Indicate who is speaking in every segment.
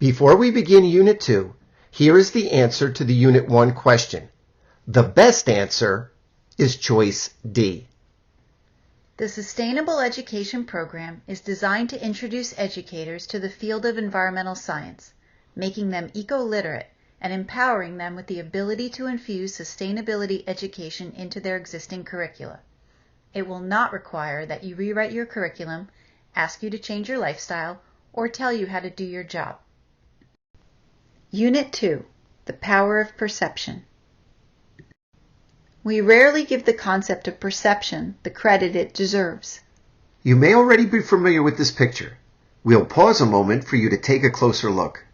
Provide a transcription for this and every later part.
Speaker 1: Before we begin Unit 2, here is the answer to the Unit 1 question. The best answer is choice D.
Speaker 2: The Sustainable Education Program is designed to introduce educators to the field of environmental science, making them eco-literate and empowering them with the ability to infuse sustainability education into their existing curricula. It will not require that you rewrite your curriculum, ask you to change your lifestyle, or tell you how to do your job. Unit 2, The Power of Perception. We rarely give the concept of perception the credit it deserves.
Speaker 1: You may already be familiar with this picture. We'll pause a moment for you to take a closer look.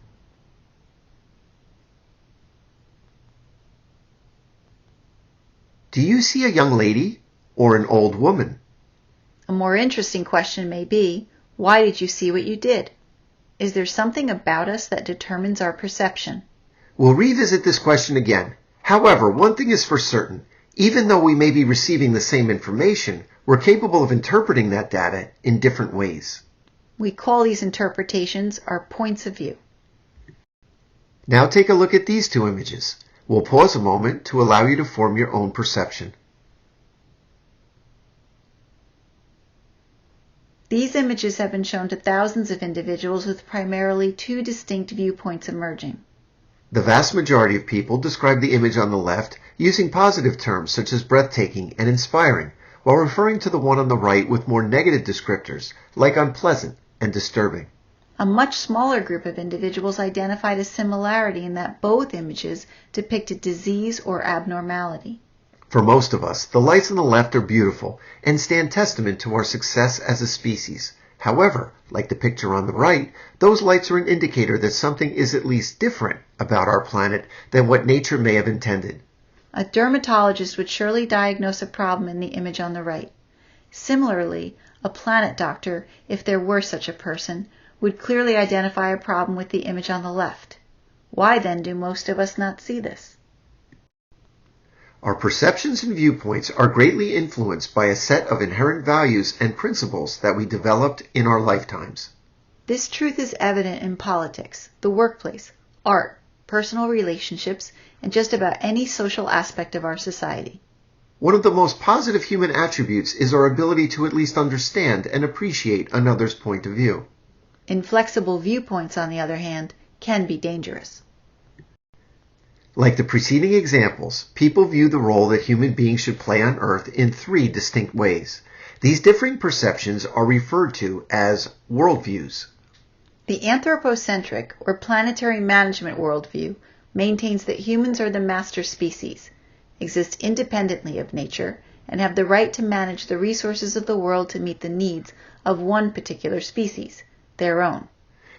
Speaker 1: Do you see a young lady or an old woman?
Speaker 2: A more interesting question may be, why did you see what you did? Is there something about us that determines our perception?
Speaker 1: We'll revisit this question again. However, one thing is for certain. Even though we may be receiving the same information, we're capable of interpreting that data in different ways.
Speaker 2: We call these interpretations our points of view.
Speaker 1: Now take a look at these two images. We'll pause a moment to allow you to form your own perception.
Speaker 2: These images have been shown to thousands of individuals with primarily two distinct viewpoints emerging.
Speaker 1: The vast majority of people describe the image on the left using positive terms such as breathtaking and inspiring, while referring to the one on the right with more negative descriptors like unpleasant and disturbing.
Speaker 2: A much smaller group of individuals identified a similarity in that both images depicted disease or abnormality.
Speaker 1: For most of us, the lights on the left are beautiful and stand testament to our success as a species. However, like the picture on the right, those lights are an indicator that something is at least different about our planet than what nature may have intended.
Speaker 2: A dermatologist would surely diagnose a problem in the image on the right. Similarly, a planet doctor, if there were such a person, would clearly identify a problem with the image on the left. Why then do most of us not see this?
Speaker 1: Our perceptions and viewpoints are greatly influenced by a set of inherent values and principles that we developed in our lifetimes.
Speaker 2: This truth is evident in politics, the workplace, art, personal relationships, and just about any social aspect of our society.
Speaker 1: One of the most positive human attributes is our ability to at least understand and appreciate another's point of view.
Speaker 2: Inflexible viewpoints, on the other hand, can be dangerous.
Speaker 1: Like the preceding examples, people view the role that human beings should play on Earth in three distinct ways. These differing perceptions are referred to as worldviews.
Speaker 2: The anthropocentric, or planetary management worldview, maintains that humans are the master species, exist independently of nature, and have the right to manage the resources of the world to meet the needs of one particular species, their own.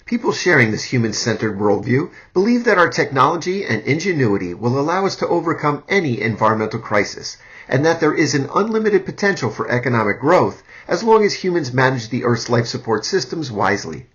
Speaker 1: People sharing this human-centered worldview believe that our technology and ingenuity will allow us to overcome any environmental crisis, and that there is an unlimited potential for economic growth as long as humans manage the Earth's life support systems wisely.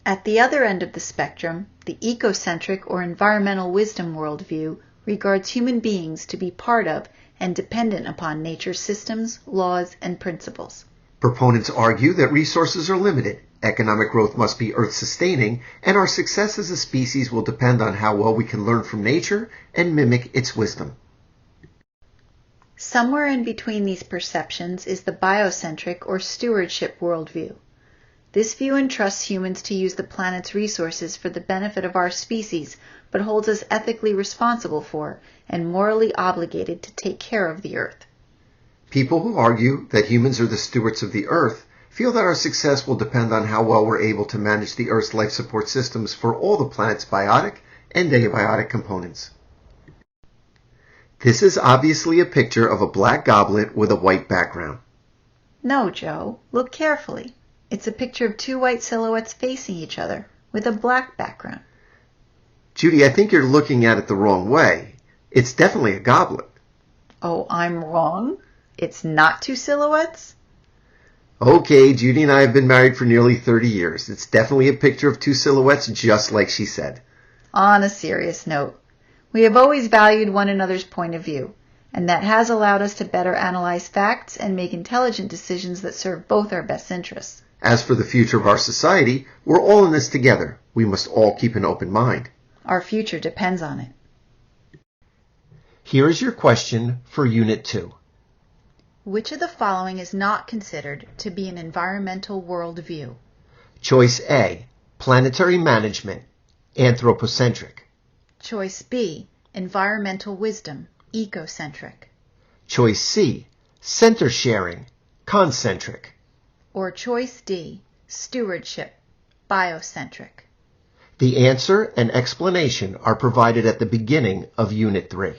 Speaker 2: At the other end of the spectrum, the eco-centric or environmental wisdom worldview regards human beings to be part of and dependent upon nature's systems, laws, and principles.
Speaker 1: Proponents argue that resources are limited, economic growth must be Earth-sustaining, and our success as a species will depend on how well we can learn from nature and mimic its wisdom.
Speaker 2: Somewhere in between these perceptions is the biocentric or stewardship worldview. This view entrusts humans to use the planet's resources for the benefit of our species, but holds us ethically responsible for and morally obligated to take care of the Earth.
Speaker 1: People who argue that humans are the stewards of the Earth feel that our success will depend on how well we're able to manage the Earth's life support systems for all the planet's biotic and abiotic components. This is obviously a picture of a black goblet with a white background.
Speaker 2: No, Joe. Look carefully. It's a picture of two white silhouettes facing each other with a black background.
Speaker 1: Judy, I think you're looking at it the wrong way. It's definitely a goblet.
Speaker 2: Oh, I'm wrong? It's not two silhouettes?
Speaker 1: Okay, Judy and I have been married for nearly 30 years. It's definitely a picture of two silhouettes, just like she said.
Speaker 2: On a serious note, we have always valued one another's point of view, and that has allowed us to better analyze facts and make intelligent decisions that serve both our best interests.
Speaker 1: As for the future of our society, we're all in this together. We must all keep an open mind.
Speaker 2: Our future depends on it.
Speaker 1: Here is your question for Unit 2.
Speaker 2: Which of the following is not considered to be an environmental worldview?
Speaker 1: Choice A, planetary management, anthropocentric.
Speaker 2: Choice B, environmental wisdom, eco-centric.
Speaker 1: Choice C, center sharing, concentric.
Speaker 2: Or choice D, stewardship, biocentric.
Speaker 1: The answer and explanation are provided at the beginning of Unit 3.